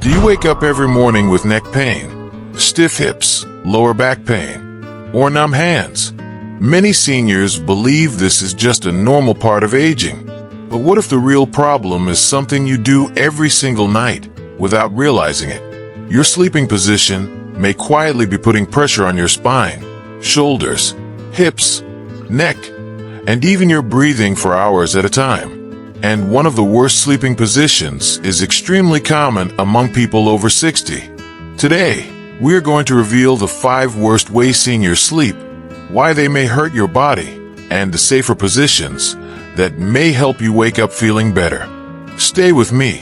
Do you wake up every morning with neck pain, stiff hips, lower back pain, or numb hands? Many seniors believe this is just a normal part of aging. But what if the real problem is something you do every single night without realizing it? Your sleeping position may quietly be putting pressure on your spine, shoulders, hips, neck, and even your breathing for hours at a time. And one of the worst sleeping positions is extremely common among people over 60. Today, we're going to reveal the 5 worst ways seniors sleep, why they may hurt your body, and the safer positions that may help you wake up feeling better. Stay with me,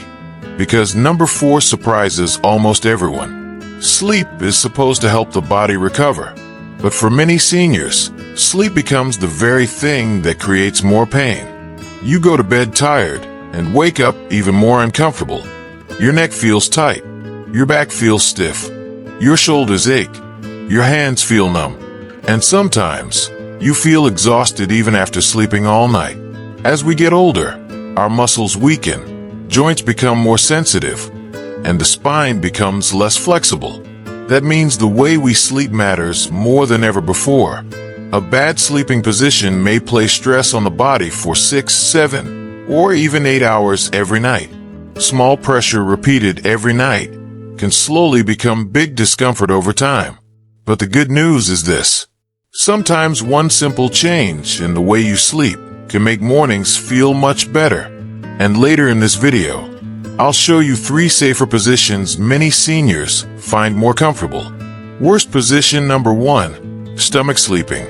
because number 4 surprises almost everyone. Sleep is supposed to help the body recover, but for many seniors, sleep becomes the very thing that creates more pain. You go to bed tired and wake up even more uncomfortable. Your neck feels tight, your back feels stiff, your shoulders ache, your hands feel numb, and sometimes you feel exhausted even after sleeping all night. As we get older, our muscles weaken, joints become more sensitive, and the spine becomes less flexible. That means the way we sleep matters more than ever before. A bad sleeping position may place stress on the body for 6, 7, or even 8 hours every night. Small pressure repeated every night can slowly become big discomfort over time. But the good news is this: sometimes one simple change in the way you sleep can make mornings feel much better. And later in this video, I'll show you 3 safer positions many seniors find more comfortable. Worst position number 1, stomach sleeping.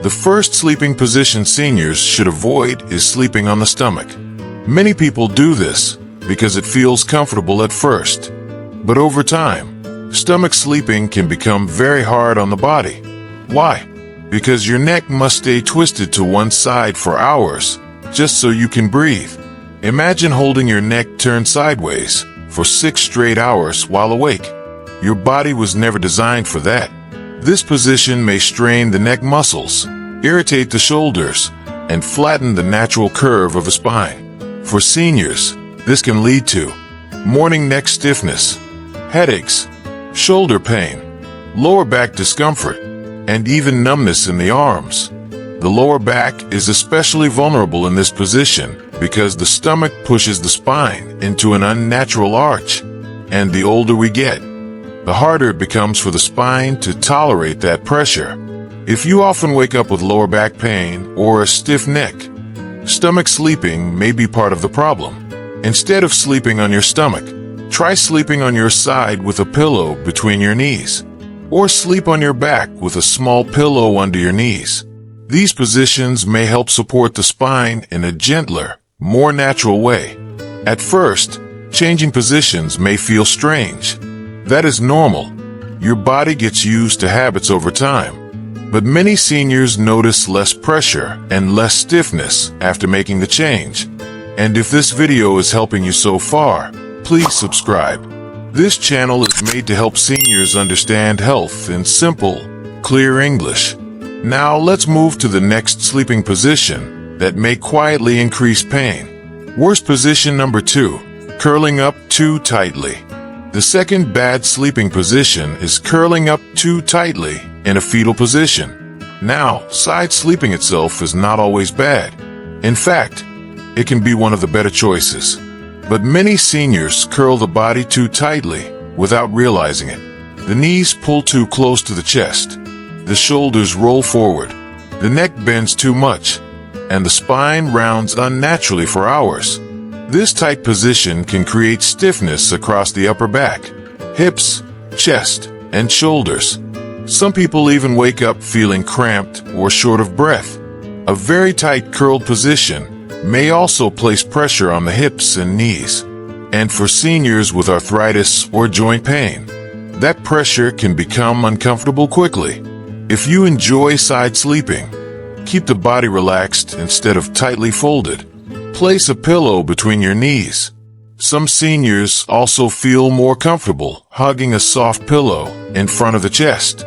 The first sleeping position seniors should avoid is sleeping on the stomach. Many people do this because it feels comfortable at first. But over time, stomach sleeping can become very hard on the body. Why? Because your neck must stay twisted to one side for hours, just so you can breathe. Imagine holding your neck turned sideways for 6 straight hours while awake. Your body was never designed for that. This position may strain the neck muscles, irritate the shoulders, and flatten the natural curve of a spine. For seniors, this can lead to morning neck stiffness, headaches, shoulder pain, lower back discomfort, and even numbness in the arms. The lower back is especially vulnerable in this position because the stomach pushes the spine into an unnatural arch. And the older we get, the harder it becomes for the spine to tolerate that pressure. If you often wake up with lower back pain or a stiff neck, stomach sleeping may be part of the problem. Instead of sleeping on your stomach, try sleeping on your side with a pillow between your knees. Or sleep on your back with a small pillow under your knees. These positions may help support the spine in a gentler, more natural way. At first, changing positions may feel strange. That is normal. Your body gets used to habits over time. But many seniors notice less pressure and less stiffness after making the change. And if this video is helping you so far, please subscribe. This channel is made to help seniors understand health in simple, clear English. Now let's move to the next sleeping position that may quietly increase pain. Worst position number 2, curling up too tightly. The second bad sleeping position is curling up too tightly in a fetal position. Now, side sleeping itself is not always bad. In fact, it can be one of the better choices. But many seniors curl the body too tightly without realizing it. The knees pull too close to the chest. The shoulders roll forward. The neck bends too much. And the spine rounds unnaturally for hours. This tight position can create stiffness across the upper back, hips, chest, and shoulders. Some people even wake up feeling cramped or short of breath. A very tight curled position may also place pressure on the hips and knees. And for seniors with arthritis or joint pain, that pressure can become uncomfortable quickly. If you enjoy side sleeping, keep the body relaxed instead of tightly folded. Place a pillow between your knees. Some seniors also feel more comfortable hugging a soft pillow in front of the chest.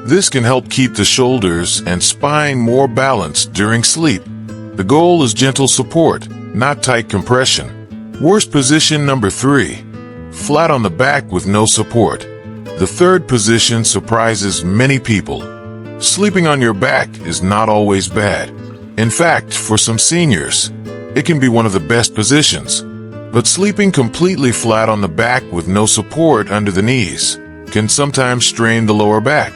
This can help keep the shoulders and spine more balanced during sleep. The goal is gentle support, not tight compression. Worst position number 3, flat on the back with no support. The third position surprises many people. Sleeping on your back is not always bad. In fact, for some seniors, it can be one of the best positions. But sleeping completely flat on the back with no support under the knees can sometimes strain the lower back.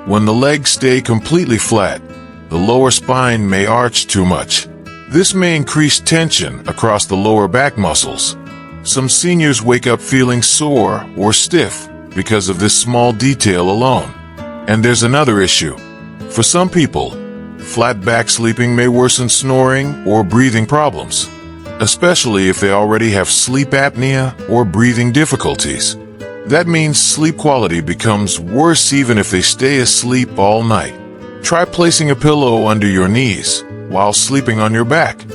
When the legs stay completely flat, the lower spine may arch too much. This may increase tension across the lower back muscles. Some seniors wake up feeling sore or stiff because of this small detail alone. And there's another issue. For some people, flat back sleeping may worsen snoring or breathing problems, especially if they already have sleep apnea or breathing difficulties. That means sleep quality becomes worse even if they stay asleep all night. Try placing a pillow under your knees while sleeping on your back.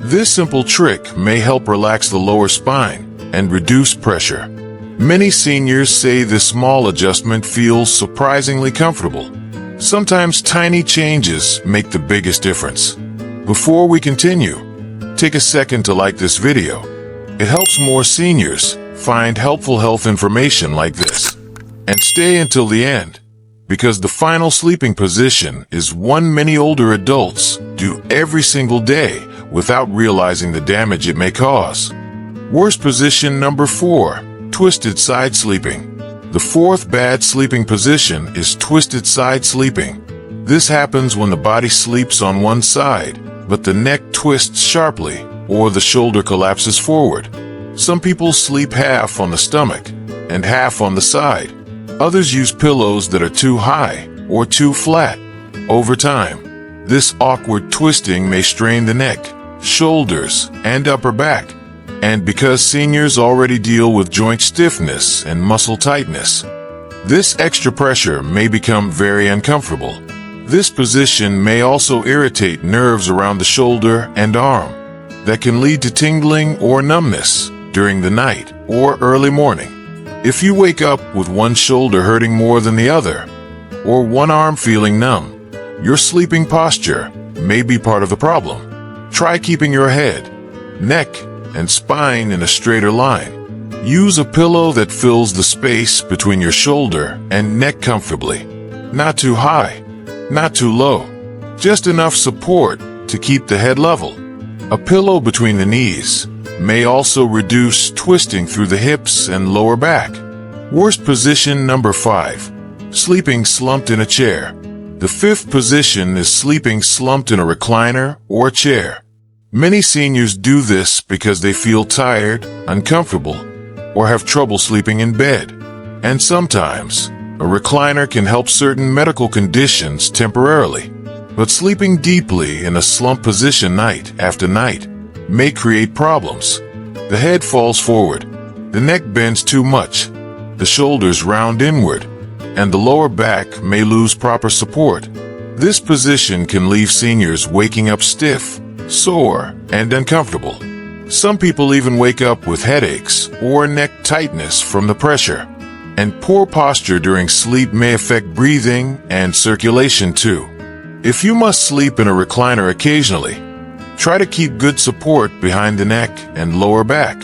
This simple trick may help relax the lower spine and reduce pressure. Many seniors say this small adjustment feels surprisingly comfortable. Sometimes tiny changes make the biggest difference. Before we continue, take a second to like this video. It helps more seniors find helpful health information like this. And stay until the end, because the final sleeping position is one many older adults do every single day without realizing the damage it may cause. Worst position number 4, twisted side sleeping. The fourth bad sleeping position is twisted side sleeping. This happens when the body sleeps on one side, but the neck twists sharply or the shoulder collapses forward. Some people sleep half on the stomach and half on the side. Others use pillows that are too high or too flat. Over time, this awkward twisting may strain the neck, shoulders, and upper back. And because seniors already deal with joint stiffness and muscle tightness, this extra pressure may become very uncomfortable. This position may also irritate nerves around the shoulder and arm that can lead to tingling or numbness during the night or early morning. If you wake up with one shoulder hurting more than the other, or one arm feeling numb, your sleeping posture may be part of the problem. Try keeping your head, neck, and spine in a straighter line. Use a pillow that fills the space between your shoulder and neck comfortably. Not too high, not too low. Just enough support to keep the head level. A pillow between the knees may also reduce twisting through the hips and lower back. Worst position number 5, sleeping slumped in a chair. The fifth position is sleeping slumped in a recliner or chair. Many seniors do this because they feel tired, uncomfortable, or have trouble sleeping in bed. And sometimes, a recliner can help certain medical conditions temporarily. But sleeping deeply in a slump position night after night may create problems. The head falls forward, the neck bends too much, the shoulders round inward, and the lower back may lose proper support. This position can leave seniors waking up stiff, sore, and uncomfortable. Some people even wake up with headaches or neck tightness from the pressure. And poor posture during sleep may affect breathing and circulation too. If you must sleep in a recliner occasionally, try to keep good support behind the neck and lower back.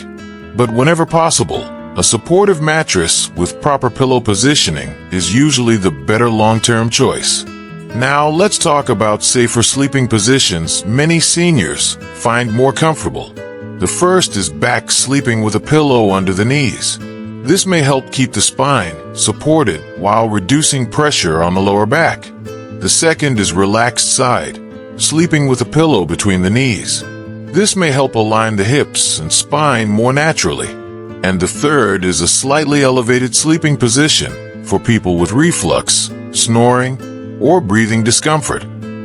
But whenever possible, a supportive mattress with proper pillow positioning is usually the better long-term choice. Now let's talk about safer sleeping positions many seniors find more comfortable. The first is back sleeping with a pillow under the knees. This may help keep the spine supported while reducing pressure on the lower back. The second is relaxed side, sleeping with a pillow between the knees. This may help align the hips and spine more naturally. And the third is a slightly elevated sleeping position for people with reflux, snoring, or breathing discomfort.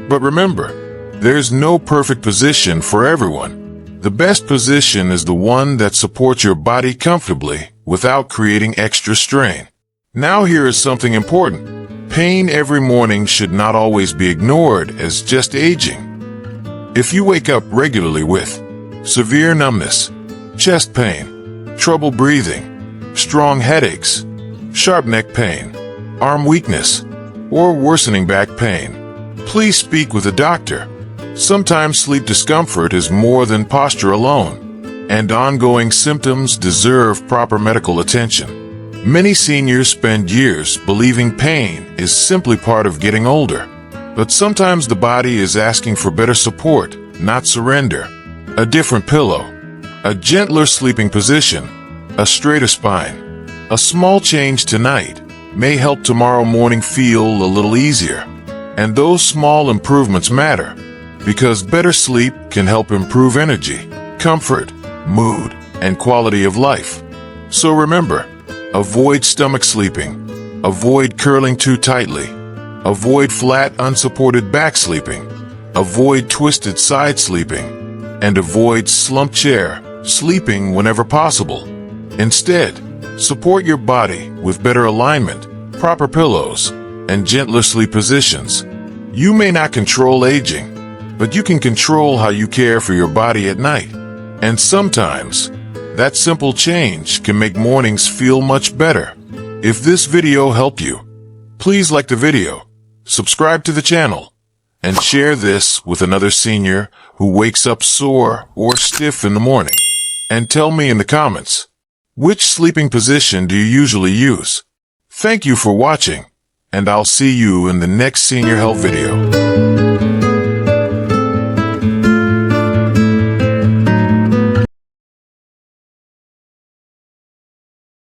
But remember, there's no perfect position for everyone. The best position is the one that supports your body comfortably without creating extra strain. Now here is something important. Pain every morning should not always be ignored as just aging. If you wake up regularly with severe numbness, chest pain, trouble breathing, strong headaches, sharp neck pain, arm weakness, or worsening back pain, please speak with a doctor. Sometimes sleep discomfort is more than posture alone, and ongoing symptoms deserve proper medical attention. Many seniors spend years believing pain is simply part of getting older. But sometimes the body is asking for better support, not surrender. A different pillow, a gentler sleeping position, a straighter spine. A small change tonight may help tomorrow morning feel a little easier. And those small improvements matter, because better sleep can help improve energy, comfort, mood, and quality of life. So remember, avoid stomach sleeping, avoid curling too tightly, avoid flat unsupported back sleeping, avoid twisted side sleeping, and avoid slump chair sleeping whenever possible. Instead, support your body with better alignment, proper pillows, and gentler sleep positions. You may not control aging, but you can control how you care for your body at night. And sometimes, that simple change can make mornings feel much better. If this video helped you, please like the video, subscribe to the channel, and share this with another senior who wakes up sore or stiff in the morning. And tell me in the comments, which sleeping position do you usually use? Thank you for watching, and I'll see you in the next Senior Health video.